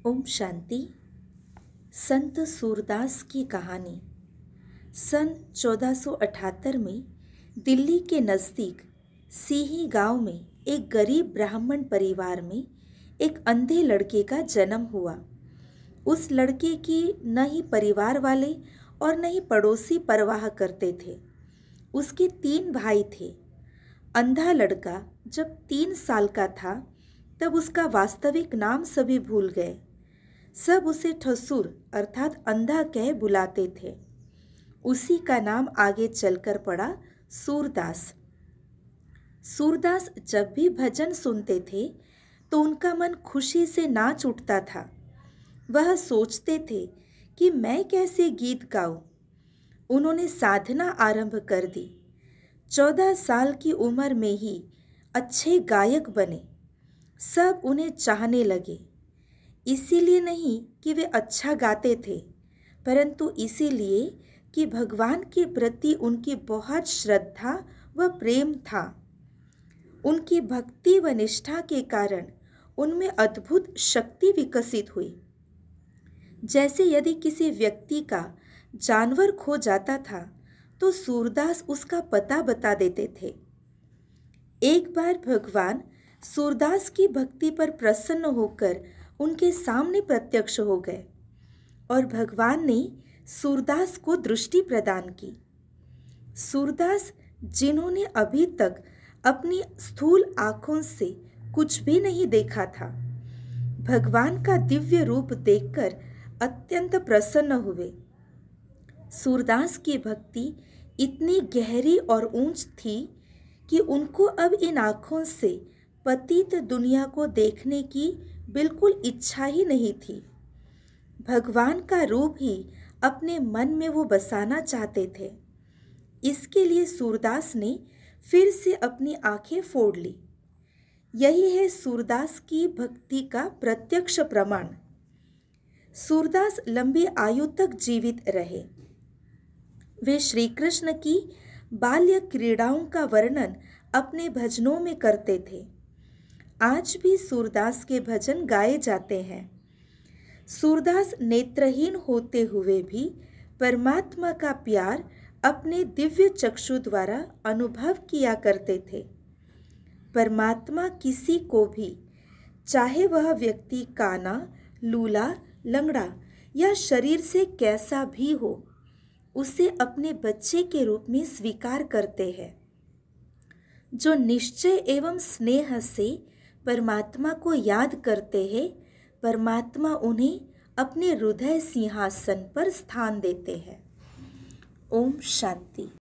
ओम शांति। संत सूरदास की कहानी। सन 1478 में दिल्ली के नज़दीक सीही गांव में एक गरीब ब्राह्मण परिवार में एक अंधे लड़के का जन्म हुआ। उस लड़के की न ही परिवार वाले और न ही पड़ोसी परवाह करते थे। उसके 3 भाई थे। अंधा लड़का जब 3 साल का था तब उसका वास्तविक नाम सभी भूल गए। सब उसे ठसुर अर्थात अंधा कह बुलाते थे। उसी का नाम आगे चलकर पड़ा सूरदास। सूरदास जब भी भजन सुनते थे तो उनका मन खुशी से नाच उठता था। वह सोचते थे कि मैं कैसे गीत गाऊं। उन्होंने साधना आरंभ कर दी। 14 साल की उम्र में ही अच्छे गायक बने। सब उन्हें चाहने लगे। इसीलिए नहीं कि वे अच्छा गाते थे, परंतु इसीलिए कि भगवान के प्रति उनकी बहुत श्रद्धा व प्रेम था। उनकी भक्ति व निष्ठा के कारण उनमें अद्भुत शक्ति विकसित हुई। जैसे यदि किसी व्यक्ति का जानवर खो जाता था तो सूरदास उसका पता बता देते थे। एक बार भगवान सूरदास की भक्ति पर प्रसन्न होकर उनके सामने प्रत्यक्ष हो गए और भगवान ने सूरदास को दृष्टि प्रदान की। सूरदास, जिन्होंने अभी तक अपनी स्थूल आंखों से कुछ भी नहीं देखा था, भगवान का दिव्य रूप देखकर अत्यंत प्रसन्न हुए। सूरदास की भक्ति इतनी गहरी और ऊंच थी कि उनको अब इन आँखों से पतित दुनिया को देखने की बिल्कुल इच्छा ही नहीं थी। भगवान का रूप ही अपने मन में वो बसाना चाहते थे। इसके लिए सूरदास ने फिर से अपनी आंखें फोड़ ली। यही है सूरदास की भक्ति का प्रत्यक्ष प्रमाण। सूरदास लंबी आयु तक जीवित रहे। वे श्री कृष्ण की बाल्य क्रीड़ाओं का वर्णन अपने भजनों में करते थे। आज भी सूरदास के भजन गाए जाते हैं। सूरदास नेत्रहीन होते हुए भी परमात्मा का प्यार अपने दिव्य चक्षु द्वारा अनुभव किया करते थे। परमात्मा किसी को भी, चाहे वह व्यक्ति काना, लूला, लंगड़ा या शरीर से कैसा भी हो, उसे अपने बच्चे के रूप में स्वीकार करते हैं। जो निश्चय एवं स्नेह से परमात्मा को याद करते हैं, परमात्मा उन्हें अपने हृदय सिंहासन पर स्थान देते हैं। ओम शांति।